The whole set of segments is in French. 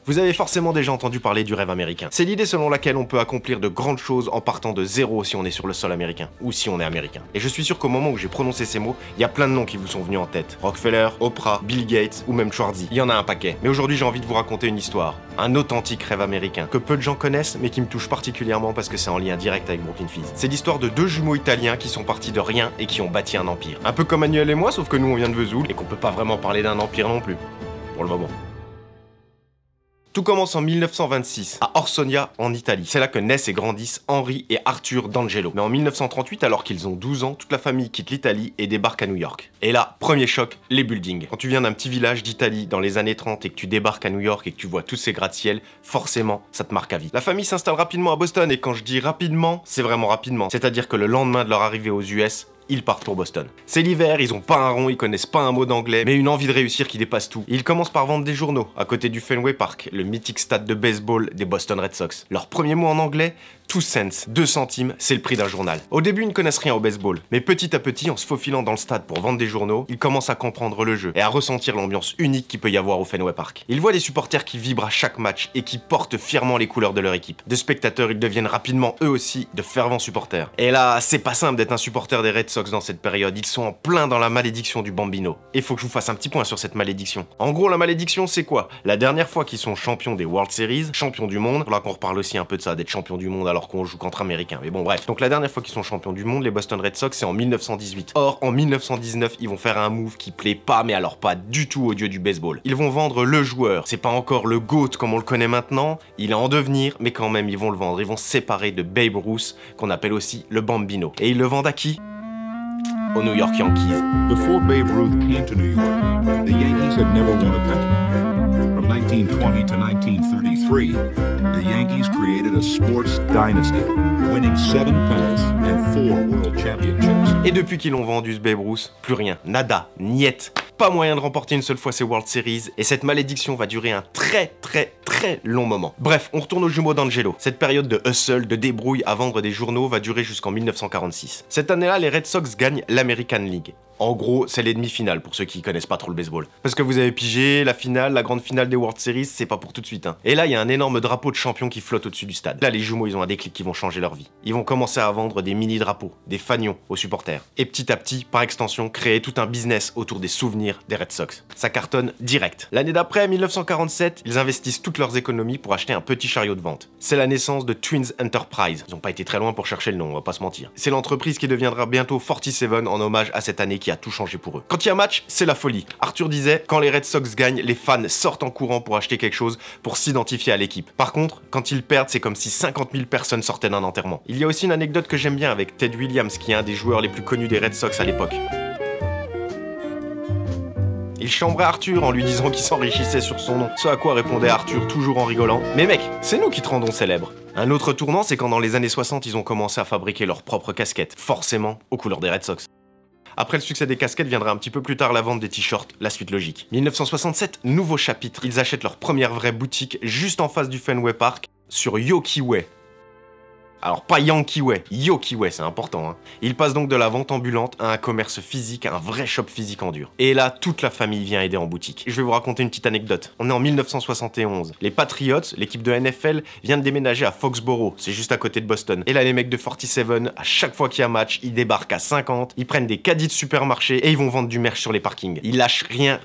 Vous avez forcément déjà entendu parler du rêve américain. C'est l'idée selon laquelle on peut accomplir de grandes choses en partant de zéro si on est sur le sol américain, ou si on est américain. Et je suis sûr qu'au moment où j'ai prononcé ces mots, il y a plein de noms qui vous sont venus en tête. Rockefeller, Oprah, Bill Gates ou même Schwarzy. Il y en a un paquet. Mais aujourd'hui j'ai envie de vous raconter une histoire, un authentique rêve américain, que peu de gens connaissent mais qui me touche particulièrement parce que c'est en lien direct avec Brooklyn Fizz. C'est l'histoire de deux jumeaux italiens qui sont partis de rien et qui ont bâti un empire. Un peu comme Manuel et moi, sauf que nous on vient de Vesoul et qu'on peut pas vraiment parler d'un empire non plus. Pour le moment. Tout commence en 1926, à Orsonia, en Italie. C'est là que naissent et grandissent Henry et Arthur D'Angelo. Mais en 1938, alors qu'ils ont 12 ans, toute la famille quitte l'Italie et débarque à New York. Et là, premier choc, les buildings. Quand tu viens d'un petit village d'Italie dans les années 30 et que tu débarques à New York et que tu vois tous ces gratte-ciel, forcément, ça te marque à vie. La famille s'installe rapidement à Boston et quand je dis rapidement, c'est vraiment rapidement. C'est-à-dire que le lendemain de leur arrivée aux US, ils partent pour Boston. C'est l'hiver, ils ont pas un rond, ils connaissent pas un mot d'anglais, mais une envie de réussir qui dépasse tout. Ils commencent par vendre des journaux, à côté du Fenway Park, le mythique stade de baseball des Boston Red Sox. Leur premier mot en anglais, 2 cents, 2 centimes, c'est le prix d'un journal. Au début, ils ne connaissent rien au baseball, mais petit à petit, en se faufilant dans le stade pour vendre des journaux, ils commencent à comprendre le jeu et à ressentir l'ambiance unique qu'il peut y avoir au Fenway Park. Ils voient des supporters qui vibrent à chaque match et qui portent fièrement les couleurs de leur équipe. De spectateurs, ils deviennent rapidement eux aussi de fervents supporters. Et là, c'est pas simple d'être un supporter des Red Sox dans cette période, ils sont en plein dans la malédiction du Bambino. Et faut que je vous fasse un petit point sur cette malédiction. En gros, la malédiction, c'est quoi? La dernière fois qu'ils sont champions des World Series, champions du monde, là qu'on reparle aussi un peu de ça, d'être champion du monde alors qu'on joue contre Américains. Mais bon, bref. Donc la dernière fois qu'ils sont champions du monde, les Boston Red Sox, c'est en 1918. Or, en 1919, ils vont faire un move qui plaît pas, mais alors pas du tout au dieu du baseball. Ils vont vendre le joueur. C'est pas encore le GOAT comme on le connaît maintenant, il est en devenir, mais quand même, ils vont le vendre. Ils vont se séparer de Babe Ruth, qu'on appelle aussi le Bambino. Et ils le vendent à qui? Aux New York Yankees. Before Babe Ruth came to New York, the Yankees had never won a pennant. From 1920 to 1933, the Yankees created a sports dynasty, winning 7 pennants and 4 World Championships. Et depuis qu'ils l'ont vendu ce Babe Ruth, plus rien, nada, niet. Pas moyen de remporter une seule fois ces World Series, et cette malédiction va durer un très long moment. Bref, on retourne aux jumeaux d'Angelo. Cette période de hustle, de débrouille à vendre des journaux va durer jusqu'en 1946. Cette année-là, les Red Sox gagnent l'American League. En gros, c'est les demi-finales pour ceux qui connaissent pas trop le baseball. Parce que vous avez pigé, la finale, la grande finale des World Series, c'est pas pour tout de suite. Hein. Et là, il y a un énorme drapeau de champion qui flotte au-dessus du stade. Là, les jumeaux, ils ont un déclic qui vont changer leur vie. Ils vont commencer à vendre des mini-drapeaux, des fanions aux supporters. Et petit à petit, par extension, créer tout un business autour des souvenirs des Red Sox. Ça cartonne direct. L'année d'après, 1947, ils investissent toutes leurs économies pour acheter un petit chariot de vente. C'est la naissance de Twins Enterprise. Ils ont pas été très loin pour chercher le nom, on va pas se mentir. C'est l'entreprise qui deviendra bientôt 47 en hommage à cette année qui a tout changé pour eux. Quand il y a match, c'est la folie. Arthur disait, quand les Red Sox gagnent, les fans sortent en courant pour acheter quelque chose pour s'identifier à l'équipe. Par contre, quand ils perdent, c'est comme si 50 000 personnes sortaient d'un enterrement. Il y a aussi une anecdote que j'aime bien avec Ted Williams, qui est un des joueurs les plus connus des Red Sox à l'époque. Il chambrait Arthur en lui disant qu'il s'enrichissait sur son nom. Ce à quoi répondait Arthur toujours en rigolant, « Mais mec, c'est nous qui te rendons célèbre !» Un autre tournant, c'est quand dans les années 60, ils ont commencé à fabriquer leurs propres casquettes, forcément aux couleurs des Red Sox. Après le succès des casquettes viendra un petit peu plus tard la vente des t-shirts, la suite logique. 1967, nouveau chapitre, ils achètent leur première vraie boutique juste en face du Fenway Park, sur Yoki Way. Alors pas Yankee Way, Yoki Way, c'est important. Hein. Il passe donc de la vente ambulante à un commerce physique, à un vrai shop physique en dur. Et là, toute la famille vient aider en boutique. Je vais vous raconter une petite anecdote. On est en 1971. Les Patriots, l'équipe de NFL, vient de déménager à Foxborough, c'est juste à côté de Boston. Et là, les mecs de 47, à chaque fois qu'il y a match, ils débarquent à 50, ils prennent des caddies de supermarché et ils vont vendre du merch sur les parkings. Ils lâchent rien.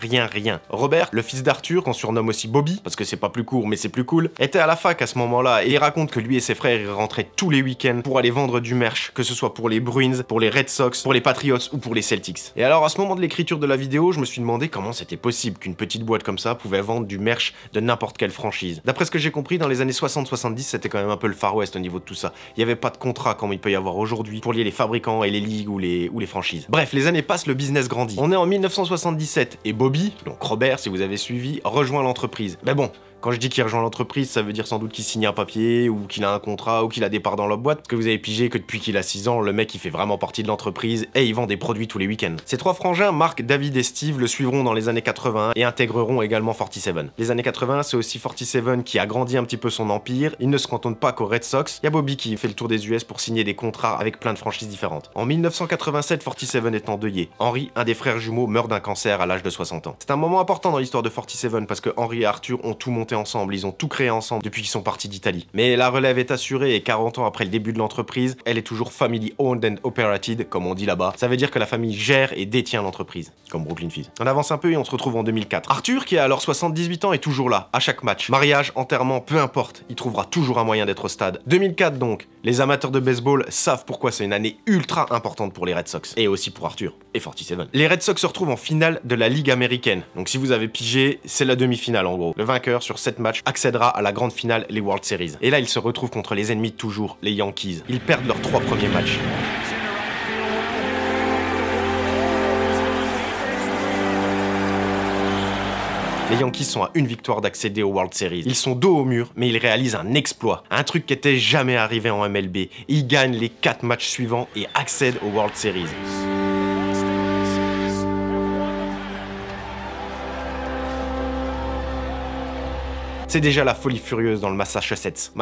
Robert, le fils d'Arthur, qu'on surnomme aussi Bobby, parce que c'est pas plus court mais c'est plus cool, était à la fac à ce moment-là et il raconte que lui et ses frères, ils rentraient tous les week-ends pour aller vendre du merch, que ce soit pour les Bruins, pour les Red Sox, pour les Patriots ou pour les Celtics. Et alors à ce moment de l'écriture de la vidéo, je me suis demandé comment c'était possible qu'une petite boîte comme ça pouvait vendre du merch de n'importe quelle franchise. D'après ce que j'ai compris, dans les années 60-70, c'était quand même un peu le Far West au niveau de tout ça. Il n'y avait pas de contrat comme il peut y avoir aujourd'hui pour lier les fabricants et les ligues ou les franchises. Bref, les années passent, le business grandit. On est en 1977 et Bobby, donc Robert si vous avez suivi, rejoint l'entreprise. Mais bon, quand je dis qu'il rejoint l'entreprise, ça veut dire sans doute qu'il signe un papier, ou qu'il a un contrat, ou qu'il a des parts dans la boîte, parce que vous avez pigé que depuis qu'il a 6 ans, le mec il fait vraiment partie de l'entreprise, et il vend des produits tous les week-ends. Ces trois frangins, Mark, David et Steve, le suivront dans les années 80 et intégreront également 47. Les années 80, c'est aussi 47 qui a grandi un petit peu son empire, il ne se cantonne pas qu'aux Red Sox, il y a Bobby qui fait le tour des US pour signer des contrats avec plein de franchises différentes. En 1987, 47 est endeuillé. Henry, un des frères jumeaux, meurt d'un cancer à l'âge de 60 ans. C'est un moment important dans l'histoire de 47 parce que Henry et Arthur ont tout monté monté ensemble, ils ont tout créé ensemble depuis qu'ils sont partis d'Italie. Mais la relève est assurée et 40 ans après le début de l'entreprise, elle est toujours family owned and operated, comme on dit là-bas. Ça veut dire que la famille gère et détient l'entreprise, comme Brooklyn Fizz. On avance un peu et on se retrouve en 2004. Arthur, qui a alors 78 ans, est toujours là, à chaque match. Mariage, enterrement, peu importe, il trouvera toujours un moyen d'être au stade. 2004 donc, les amateurs de baseball savent pourquoi c'est une année ultra importante pour les Red Sox. Et aussi pour Arthur, et 47. Les Red Sox se retrouvent en finale de la Ligue américaine. Donc si vous avez pigé, c'est la demi-finale en gros. Le vainqueur sur 7 matchs accédera à la grande finale, les World Series. Et là, ils se retrouvent contre les ennemis de toujours, les Yankees. Ils perdent leurs 3 premiers matchs. Les Yankees sont à une victoire d'accéder aux World Series. Ils sont dos au mur, mais ils réalisent un exploit. Un truc qui était jamais arrivé en MLB. Ils gagnent les 4 matchs suivants et accèdent aux World Series. C'est déjà la folie furieuse dans le Massachusetts.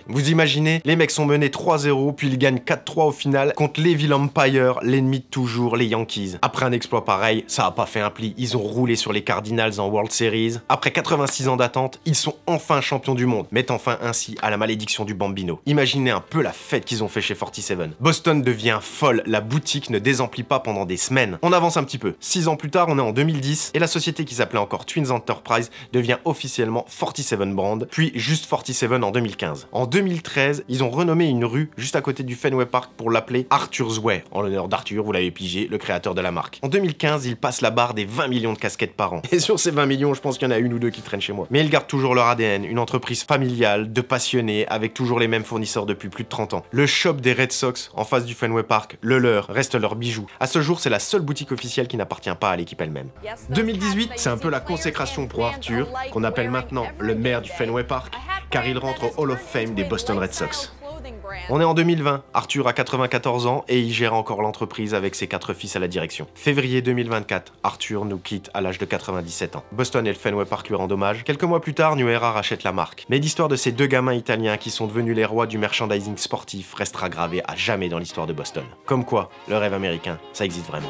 Vous imaginez, les mecs sont menés 3-0, puis ils gagnent 4-3 au final contre l'Evil Empire, l'ennemi de toujours, les Yankees. Après un exploit pareil, ça a pas fait un pli, ils ont roulé sur les Cardinals en World Series. Après 86 ans d'attente, ils sont enfin champions du monde, mettant fin ainsi à la malédiction du Bambino. Imaginez un peu la fête qu'ils ont fait chez 47. Boston devient folle, la boutique ne désemplit pas pendant des semaines. On avance un petit peu. 6 ans plus tard, on est en 2010, et la société qui s'appelait encore Twins Enterprise devient officiellement 47 Brand, puis juste 47 en 2015. En 2013, ils ont renommé une rue juste à côté du Fenway Park pour l'appeler Arthur's Way, en l'honneur d'Arthur, vous l'avez pigé, le créateur de la marque. En 2015, ils passent la barre des 20 millions de casquettes par an. Et sur ces 20 millions, je pense qu'il y en a une ou deux qui traînent chez moi. Mais ils gardent toujours leur ADN, une entreprise familiale, de passionnés, avec toujours les mêmes fournisseurs depuis plus de 30 ans. Le shop des Red Sox, en face du Fenway Park, le leur, reste leur bijou. À ce jour, c'est la seule boutique officielle qui n'appartient pas à l'équipe elle-même. 2018, c'est un peu la consécration pour Arthur, qu'on appelle maintenant le maire du Fenway Park, car il rentre au Hall of Fame des Boston Red Sox. On est en 2020, Arthur a 94 ans et il gère encore l'entreprise avec ses 4 fils à la direction. Février 2024, Arthur nous quitte à l'âge de 97 ans. Boston et le Fenway Park lui rendent hommage. Quelques mois plus tard, New Era rachète la marque. Mais l'histoire de ces deux gamins italiens qui sont devenus les rois du merchandising sportif restera gravée à jamais dans l'histoire de Boston. Comme quoi, le rêve américain, ça existe vraiment.